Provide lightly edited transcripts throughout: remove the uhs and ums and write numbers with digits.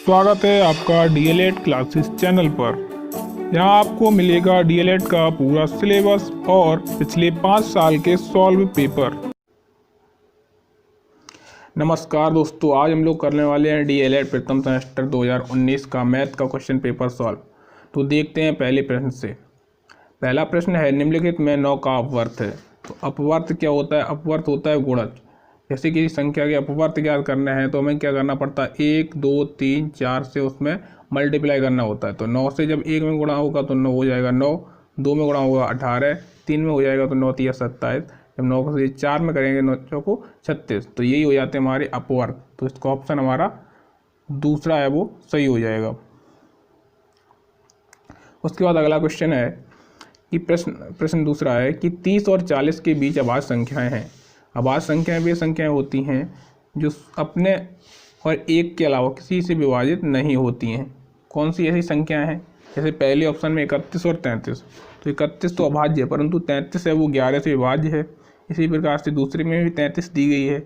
स्वागत है आपका डीएलएड क्लासेस चैनल पर। यहाँ आपको मिलेगा डीएलएड का पूरा सिलेबस और पिछले 5 साल के सॉल्व पेपर। नमस्कार दोस्तों, आज हम लोग करने वाले हैं डीएलएड प्रथम सेमेस्टर 2019 का मैथ का क्वेश्चन पेपर सॉल्व। तो देखते हैं पहले प्रश्न से। पहला प्रश्न है, निम्नलिखित में 9 का अपवर्त है। तो अपवर्त क्या होता है? अपवर्त होता है गुणज। जैसे किसी संख्या के अपवर्त ज्ञात करना है तो हमें क्या करना पड़ता है, 1 2 3 4 से उसमें मल्टीप्लाई करना होता है। तो 9 से जब 1 में गुणा होगा तो 9 हो जाएगा 9, 2 में गुणा होगा 18, 3 में हो जाएगा तो 9 3 27, जब 9 को 4 में करेंगे 9 चौको 36। तो यही हो जाते हैं हमारे अपवर्त। तो इसका ऑप्शन हमारा दूसरा है वो सही हो जाएगा। उसके बाद अगला क्वेश्चन है कि प्रश्न दूसरा है कि 30 और 40 के बीच अभाज्य संख्याएं हैं। अभाज्य संख्याएं वे संख्याएं होती हैं जो अपने और एक के अलावा किसी से विभाजित नहीं होती हैं। कौन सी ऐसी संख्याएं हैं? जैसे पहले ऑप्शन में 31 और 33। तो 31 तो अभाज्य है, परंतु 33 है वो 11 से विभाज्य है। इसी प्रकार से दूसरे में भी 33 दी गई है,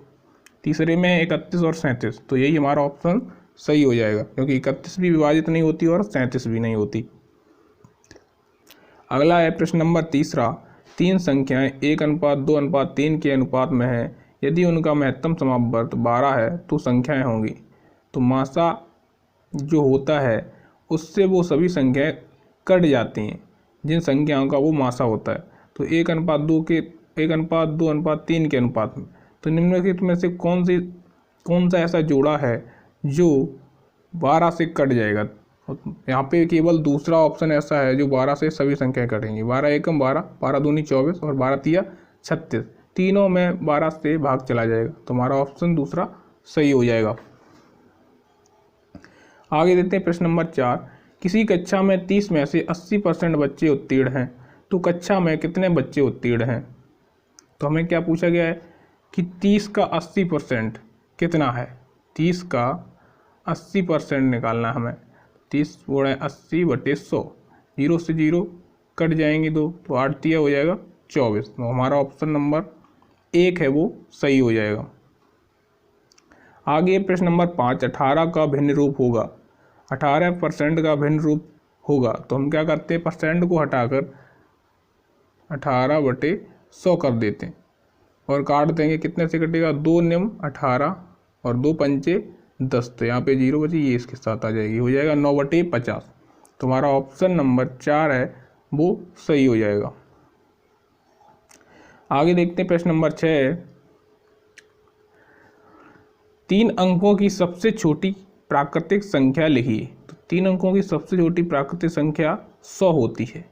तीसरे में 31 और 37। तो यही हमारा ऑप्शन सही हो जाएगा, क्योंकि 31 भी विभाजित नहीं होती और 37 भी नहीं होती। अगला है प्रश्न नंबर तीसरा, 3 संख्याएं 1:2:3 के अनुपात में है। यदि उनका महत्तम समापवर्त 12 है तो संख्याएं होंगी। तो मासा जो होता है उससे वो सभी संख्याएं कट जाती हैं जिन संख्याओं का वो मासा होता है। तो 1:2:3 के अनुपात में। तो निम्नलिखित में से कौन सा ऐसा जोड़ा है जो 12 से कट जाएगा? यहाँ पे केवल दूसरा ऑप्शन ऐसा है जो 12 से सभी संख्याएं कटेंगी। 12 एकम 12, 12 दूनी 24 और 12 तिया 36। तीनों में 12 से भाग चला जाएगा। तो हमारा ऑप्शन दूसरा सही हो जाएगा। आगे देखते हैं प्रश्न नंबर 4। किसी कक्षा में 30 में से 80% बच्चे उत्तीर्ण हैं, तो कक्षा में कितने बच्चे उत्तीर्ण हैं? तो हमें क्या पूछा गया है कि 30 का 80% कितना है? 30 का 80% निकालना है हमें। 30 गुणा 80/100, 0 से 0 कट जाएंगे 2, तो 8 तिया हो जाएगा 24। तो हमारा ऑप्शन नंबर 1 है वो सही हो जाएगा। आगे प्रश्न नंबर 5, 18 का भिन्न रूप होगा। 18% का भिन्न रूप होगा तो हम क्या करते हैं, परसेंट को हटाकर 18/100 कर देते हैं और काट देंगे। कितने से कटेगा? 2 निम 18 और 2 पंचे 10। तो यहाँ पे 0 बची, ये इसके साथ आ जाएगी, हो जाएगा 9/50। तो हमारा ऑप्शन नंबर 4 है वो सही हो जाएगा। आगे देखते हैं प्रश्न नंबर 6। 3 अंकों की सबसे छोटी प्राकृतिक संख्या लिखिए। तो 3 अंकों की सबसे छोटी प्राकृतिक संख्या 100 होती है।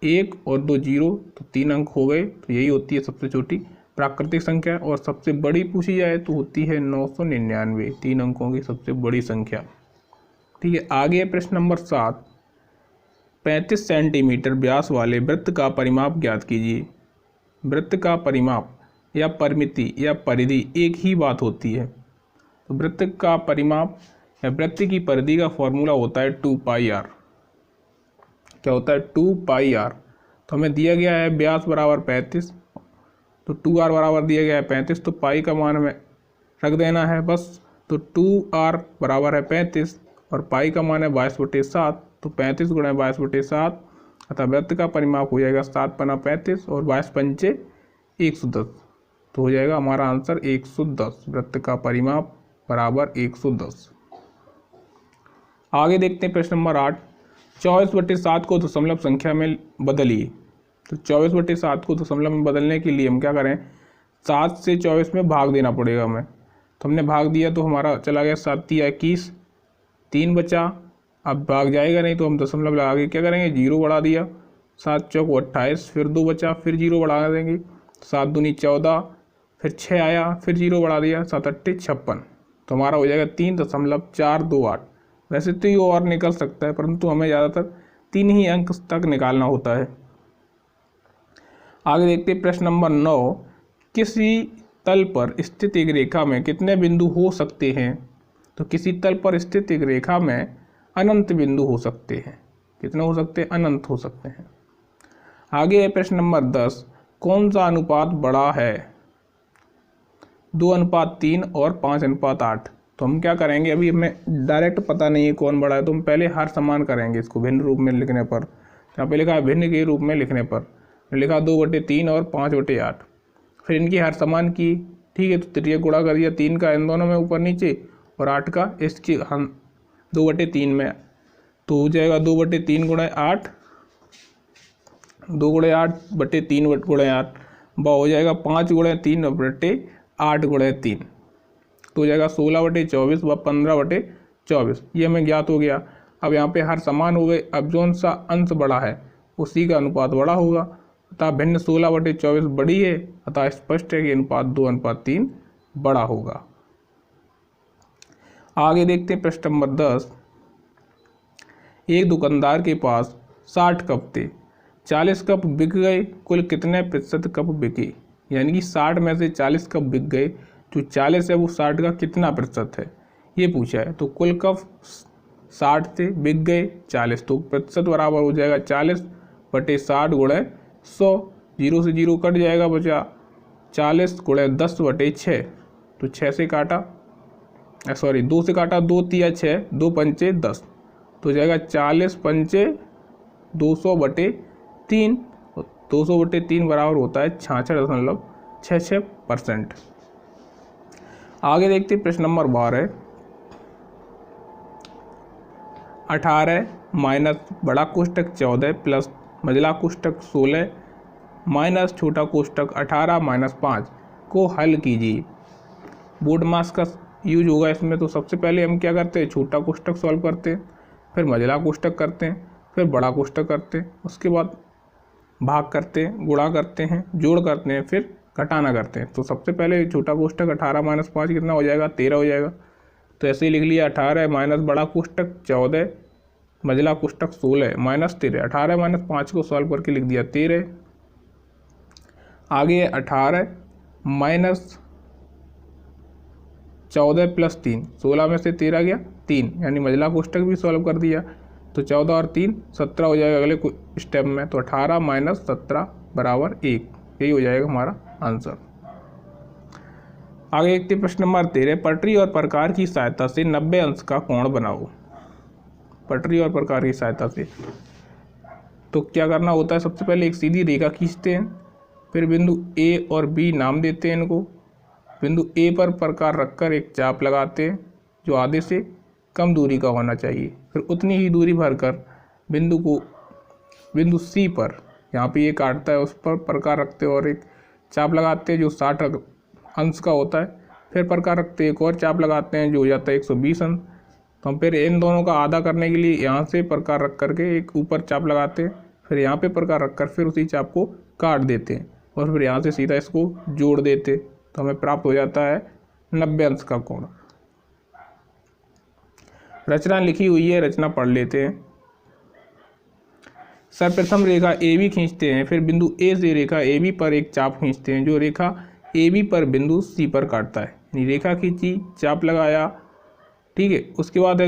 1 और 2 0, तो 3 अंक हो गए। तो यही होती है सबसे छोटी प्राकृतिक संख्या। और सबसे बड़ी पूछी जाए तो होती है 999, 3 अंकों की सबसे बड़ी संख्या। ठीक है। आगे प्रश्न नंबर 7, 35 सेंटीमीटर व्यास वाले वृत्त का परिमाप ज्ञात कीजिए। वृत्त का परिमाप या परिमिति या परिधि एक ही बात होती है। तो वृत्त का परिमाप या वृत्त की परिधि का फॉर्मूला होता है 2πr। क्या होता है? 2πr। तो हमें दिया गया है व्यास बराबर 35, तो 2r बराबर दिया गया है 35, तो पाई का मान हमें रख देना है बस। तो 2r बराबर है 35 और पाई का मान है 22/7। तो 35 गुणा 22/7, अतः वृत्त का परिमाप हो जाएगा 7 पना 35 और 22 पंचे 110। तो हो जाएगा हमारा आंसर 110। वृत्त का परिमाप बराबर 110। आगे देखते हैं प्रश्न नंबर 8। 24/7 को दशमलव संख्या में बदलिए। तो 24/7 को दशमलव में बदलने के लिए हम क्या करें, 7 से 24 में भाग देना पड़ेगा हमें। तो हमने भाग दिया तो हमारा चला गया 7 तिया 21, 3 बचा। अब भाग जाएगा नहीं तो हम दशमलव लगा के क्या करेंगे, 0 बढ़ा दिया। 7 चौको 28, फिर 2 बचा, फिर 0 बढ़ा देंगे। 7 दूनी 14, फिर 6 आया, फिर 0 बढ़ा दिया, 7 8 56। तो हमारा हो जाएगा 3.428। वैसे तो ये और निकल सकता है, परंतु हमें ज़्यादातर 3 ही अंक तक निकालना होता है। आगे देखते हैं प्रश्न नंबर 9। किसी तल पर स्थित एक रेखा में कितने बिंदु हो सकते हैं? तो किसी तल पर स्थित एक रेखा में अनंत बिंदु हो सकते हैं। कितने हो सकते हैं? अनंत हो सकते हैं। आगे है प्रश्न नंबर 10। कौन सा अनुपात बड़ा है, 2:3 और 5:8? तो हम क्या करेंगे, अभी हमें डायरेक्ट पता नहीं है कौन बड़ा है, तो हम पहले हर समान करेंगे इसको भिन्न रूप में लिखने पर। यहाँ पे लिखा है भिन्न के रूप में लिखने पर, लिखा 2/3 और 5/8। फिर इनकी हर समान की, ठीक है, तो त्रिज्या गुणा कर दिया 3 का इन दोनों में ऊपर नीचे और 8 का इसकी हम 2/3 में, तो हो जाएगा 2/3 गुणा 8, 2 गुणे 8/3 गुणे 8 वह हो जाएगा 5 गुणे 3/8 गुणे 3, तो हो जाएगा 16/24 व 15/24। ये हमें ज्ञात हो गया। अब यहाँ पे हर समान हो गए, अब जौन सा अंश बड़ा है उसी का अनुपात बड़ा होगा, अतः भिन्न 16/24 बड़ी है, अतः स्पष्ट है कि अनुपात 2:3 बड़ा होगा। आगे देखते हैं प्रश्न नंबर 10। एक दुकानदार के पास 60 कप थे, 40 कप बिक गए, कुल कितने प्रतिशत कप बिके? यानी कि 60 में से 40 कप बिक गए, जो 40 है वो 60 का कितना प्रतिशत है ये पूछा है। तो कुल कप 60 थे, बिक गए 40, तो प्रतिशत बराबर हो जाएगा 40/60 गुणे 100, 0 से 0 कट जाएगा, बचा 40 गुणे 10/6, तो 6 से काटा, सॉरी 2 से काटा, 2 तिया 6, 2 पंचे 10, तो हो जाएगा 40 पंचे 200/3, 200/3 बराबर होता है 66.66%। आगे देखते हैं प्रश्न नंबर 12। 18 माइनस बड़ा कोष्टक 14 प्लस मझला कोष्टक 16 माइनस छोटा कोष्टक 18 माइनस 5 को हल कीजिए। बोर्ड मास का यूज होगा इसमें, तो सबसे पहले हम क्या करते हैं, छोटा कोष्टक सॉल्व करते हैं, फिर मझला कोष्टक करते हैं, फिर बड़ा कोष्टक करते हैं, उसके बाद भाग करते हैं, गुणा करते हैं, जोड़ करते हैं, फिर घटाना करते हैं। तो सबसे पहले छोटा कोष्टक 18 माइनस 5 कितना हो जाएगा, 13 हो जाएगा। तो ऐसे ही लिख लिया 18 माइनस बड़ा कोष्टक 14 मझला कोष्टक 16 माइनस 13, 18 माइनस 5 को सॉल्व करके लिख दिया 13। आगे 18 माइनस 14 प्लस 3, 16 में से 13 गया 3, यानी मझला कोष्टक भी सॉल्व कर दिया, तो 14 और 3 17 हो जाएगा अगले स्टेप में। तो 18 माइनस 17 बराबर 1, यही हो जाएगा हमारा आंसर। आगे देखते प्रश्न नंबर 13। पटरी और प्रकार की सहायता से 90 अंश का कोण बनाओ। पटरी और प्रकार की सहायता से तो क्या करना होता है, सबसे पहले एक सीधी रेखा खींचते हैं, फिर बिंदु ए और बी नाम देते हैं इनको, बिंदु ए पर प्रकार रखकर एक चाप लगाते हैं जो आधे से कम दूरी का होना चाहिए, फिर उतनी ही दूरी भरकर बिंदु सी पर, यहाँ पे ये काटता है, उस पर प्रकार रखते हैं और एक चाप लगाते हैं जो 60 अंश का होता है, फिर प्रकार रखते हैं, एक और चाप लगाते हैं जो हो जाता है 120 अंश। तो हम फिर इन दोनों का आधा करने के लिए यहाँ से प्रकार रख करके एक ऊपर चाप लगाते हैं, फिर यहाँ पे प्रकार रख कर फिर उसी चाप को काट देते हैं और फिर यहाँ से सीधा इसको जोड़ देते, तो हमें प्राप्त हो जाता है 90 अंश का कोण। रचना लिखी हुई है, रचना पढ़ लेते हैं। सर्वप्रथम रेखा ए बी खींचते हैं, फिर बिंदु ए से रेखा ए बी पर एक चाप खींचते हैं जो रेखा ए बी पर बिंदु सी पर काटता है। यानी रेखा खींची, चाप लगाया, ठीक है। उसके बाद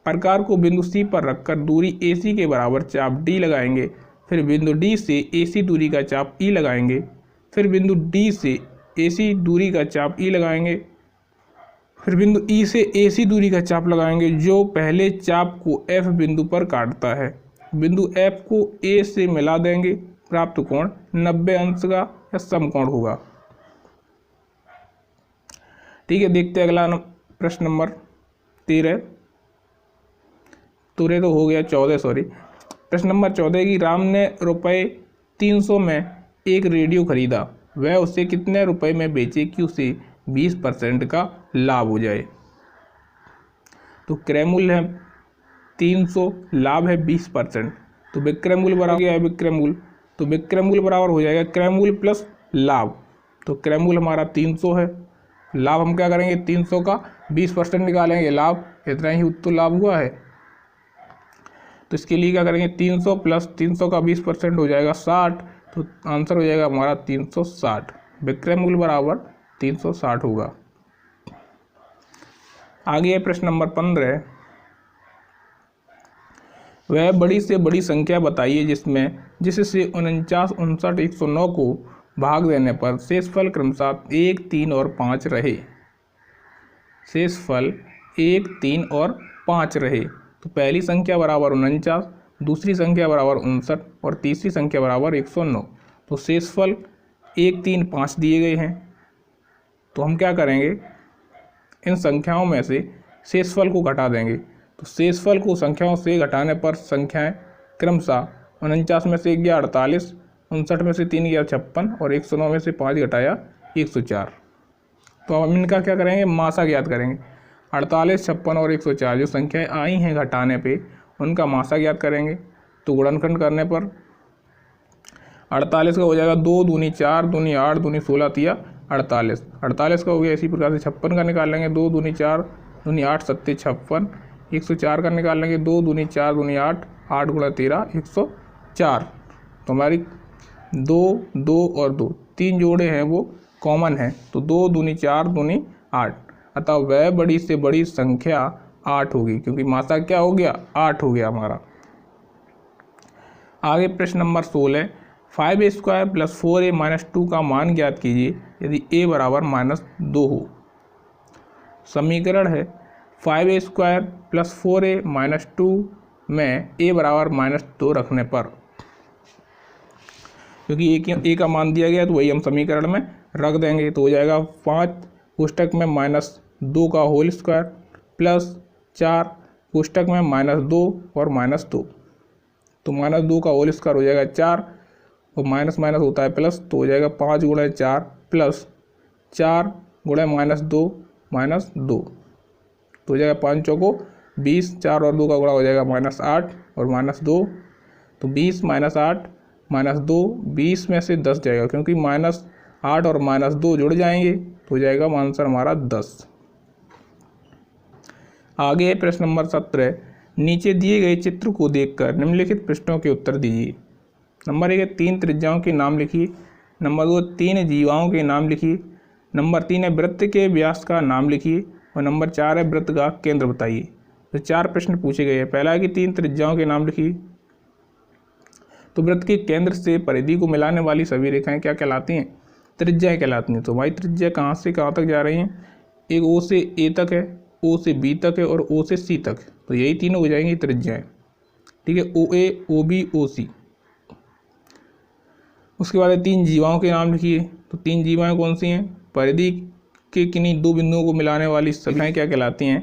प्रकार को बिंदु सी पर रखकर दूरी ए सी के बराबर चाप डी लगाएंगे, फिर बिंदु डी से ए सी दूरी का चाप ई लगाएंगे, फिर बिंदु डी से ए सी दूरी का चाप ई लगाएंगे, फिर बिंदु ई से ए सी दूरी का चाप लगाएंगे जो पहले चाप को एफ बिंदु पर काटता है। बिंदु एफ को ए से मिला देंगे, प्राप्त कोण 90 अंश का या समकोण होगा। ठीक है, देखते हैं अगला प्रश्न नंबर 13 तो हो गया 14, सॉरी। प्रश्न नंबर 14 की राम ने रुपये 300 में एक रेडियो खरीदा, वह उसे कितने रुपए में बेचे कि उसे 20% का लाभ हो जाए। तो क्रय मूल्य है 300, लाभ है 20%, तो विक्रय मूल्य बराबर है विक्रय मूल्य, तो विक्रय मूल्य बराबर हो जाएगा क्रय मूल्य प्लस लाभ। तो क्रय मूल्य हमारा 300 है, लाभ हम क्या करेंगे 300 का 20% निकालेंगे, लाभ इतना ही तो लाभ हुआ है, तो इसके लिए क्या करेंगे 300 प्लस 300 का 20% हो जाएगा 60, तो आंसर हो जाएगा हमारा 360। विक्रय मूल्य बराबर 360 होगा। आगे है प्रश्न नंबर 15। वह बड़ी से बड़ी संख्या बताइए जिससे 49, 59, 109 को भाग देने पर शेषफल क्रमशः 1, 3 और 5 रहे। शेषफल 1, 3 और 5 रहे। तो पहली संख्या बराबर 49, दूसरी संख्या बराबर 59 और तीसरी संख्या बराबर 109। तो शेषफल 1, 3, 5 दिए गए हैं। तो हम क्या करेंगे, इन संख्याओं में से शेषफल को घटा देंगे। तो शेषफल को संख्याओं से घटाने पर संख्याएं क्रमशः 49 में से 1 गया 48, 59 में से 3 गया 56 और 109 में से 5 घटाया 104। तो अब हम इनका क्या करेंगे, मासा ज्ञात करेंगे। 48, 56 और 104 जो संख्याएं आई हैं घटाने पे उनका मासा ज्ञात करेंगे। तो गुणनखंड करने पर 48 का हो जाएगा 2 दूनी 4 दूनी 8 दूनी 16 तिया 48। 48 का हो गया। इसी प्रकार से 56 का निकाल लेंगे, 2 दूनी 4 दूनी 8 सत्ते 56। 104 का निकाल लेंगे, 2 दूनी 4 दूनी 8 8 गुणा 13 104। तो हमारी 2 2 और 2 तीन जोड़े हैं वो कॉमन है। तो 2 दूनी 4 दूनी 8, अतः वह बड़ी से बड़ी संख्या 8 होगी, क्योंकि मासा क्या हो गया, 8 हो गया हमारा। आगे प्रश्न नंबर 16, 5a² + 4a - 2 का मान ज्ञात कीजिए यदि a बराबर -2 हो। समीकरण है 5a² + 4a - 2 में a बराबर -2 रखने पर, क्योंकि a का मान दिया गया तो वही हम समीकरण में रख देंगे। तो हो जाएगा 5 कोष्टक में -2 का होल स्क्वायर प्लस 4 कोष्टक में -2 और -2। तो -2 का होल स्क्वायर हो जाएगा 4 और माइनस माइनस होता है प्लस, तो हो जाएगा 5 गुणा 4 प्लस 4 गुणा -2 -2। तो हो जाएगा 5 चौको 20, 4 और 2 का गुणा हो जाएगा -8 और -2। तो 20 -8 -2, 20 में से 10 जाएगा, क्योंकि -8 और -2 जुड़ जाएंगे तो हो जाएगा आंसर हमारा 10। आगे प्रश्न नंबर 17, नीचे दिए गए चित्र को देखकर निम्नलिखित प्रश्नों के उत्तर दीजिए। नंबर 1 है 3 त्रिज्याओं के नाम लिखिए। नंबर 2 3 जीवाओं के नाम लिखिए। नंबर 3 है वृत्त के व्यास का नाम लिखिए और नंबर 4 है वृत्त का केंद्र बताइए। तो 4 प्रश्न पूछे गए हैं। पहला है कि 3 त्रिज्याओं के नाम लिखिए। तो वृत्त के केंद्र से परिधि को मिलाने वाली सभी रेखाएं क्या कहलाती हैं, त्रिज्याएं कहलाती हैं। तो भाई त्रिज्या कहाँ से कहाँ तक जा रही हैं, एक ओ से ए तक है, ओ से बी तक है और ओ से सी तक। तो यही तीनों हो जाएंगी त्रिज्याएं, ठीक है, ओ ए ओ बी ओ सी। उसके बाद 3 जीवाओं के नाम लिखिए। तो 3 जीवाएं कौन सी हैं, परिधि के किन्हीं 2 बिंदुओं को मिलाने वाली संख्याएं क्या कहलाती हैं,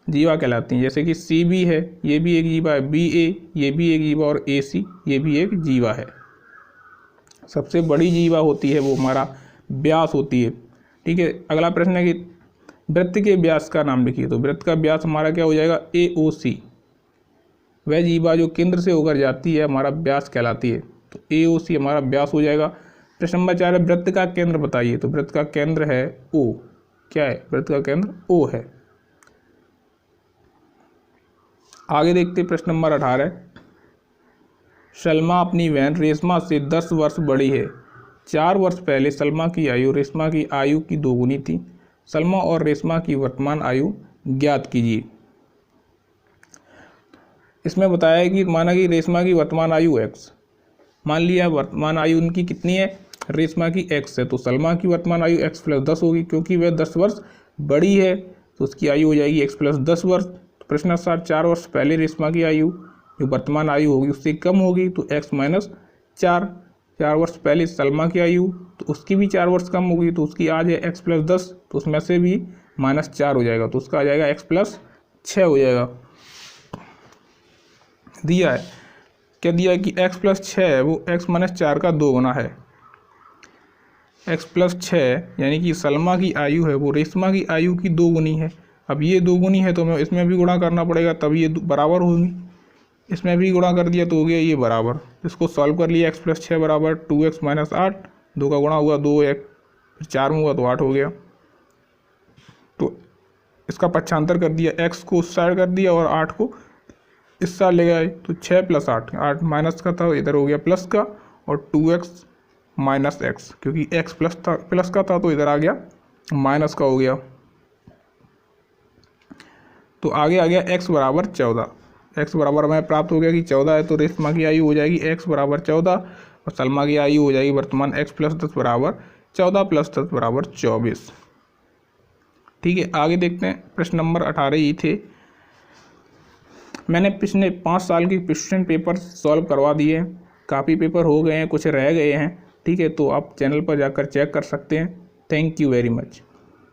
जीवा कहलाती हैं। जैसे कि सी बी है, ये भी एक जीवा है, बी ए ये भी एक जीवा और ए सी ये भी एक जीवा है। सबसे बड़ी जीवा होती है वो हमारा व्यास होती है, ठीक है। अगला प्रश्न है कि वृत्त के व्यास का नाम लिखिए। तो वृत्त का व्यास हमारा क्या हो जाएगा, ए ओ सी। वह जीवा जो केंद्र से होकर जाती है हमारा व्यास कहलाती है। तो ए ओ सी हमारा व्यास हो जाएगा। प्रश्न नंबर 4 है वृत्त का केंद्र बताइए। तो वृत्त का केंद्र है ओ। क्या है, वृत्त का केंद्र ओ है। आगे देखते प्रश्न नंबर 18, सलमा अपनी बहन रेशमा से 10 वर्ष बड़ी है। 4 वर्ष पहले सलमा की आयु रेशमा की आयु की 2 गुनी थी। सलमा और रेशमा की वर्तमान आयु ज्ञात कीजिए। इसमें बताया है कि माना कि रेशमा की वर्तमान आयु x, मान लिया वर्तमान आयु उनकी कितनी है, रेशमा की x है। तो सलमा की वर्तमान आयु x + 10 होगी, क्योंकि वह 10 वर्ष बड़ी है तो उसकी आयु हो जाएगी x + 10 वर्ष। तो प्रश्नानुसार 4 वर्ष पहले रेशमा की आयु जो वर्तमान आयु होगी उससे कम होगी, तो x - 4। 4 वर्ष पहले सलमा की आयु तो उसकी भी 4 वर्ष कम होगी, तो उसकी आज है x + 10, तो उसमें से भी -4 हो जाएगा, तो उसका आ जाएगा x + 6 हो जाएगा। दिया है क्या, दिया है कि x + 6 है वो x - 4 का 2 गुना है। x + 6 यानी कि सलमा की आयु है वो रेशमा की आयु की 2 गुनी है। अब ये 2 गुनी है तो हमें इसमें भी गुणा करना पड़ेगा, तब ये बराबर होगी। इसमें भी गुणा कर दिया तो हो गया ये बराबर। इसको सॉल्व कर लिया, x + 6 बराबर 2x - 8, 2 का गुणा हुआ 2x, फिर 4 में हुआ तो 8 हो गया। तो इसका पक्षांतर कर दिया, x को उस साइड कर दिया और 8 को इस साइड ले गए, तो 6 + 8, 8 माइनस का था इधर हो गया प्लस का, और 2x - x, क्योंकि x प्लस का था तो इधर आ गया माइनस का हो गया। तो आगे आ गया x बराबर 14। x बराबर हमें प्राप्त हो गया कि 14 है, तो रेशमा की आयु हो जाएगी x बराबर 14 और सलमा की आयु हो जाएगी वर्तमान x + 10 बराबर 14 + 10 बराबर 24। ठीक है, आगे देखते हैं। प्रश्न नंबर 18 ये थे। मैंने पिछले 5 साल के क्वेश्चन पेपर सॉल्व करवा दिए हैं, काफ़ी पेपर हो गए हैं, कुछ रह गए हैं। ठीक है, तो आप चैनल पर जाकर चेक कर सकते हैं। Thank you very much.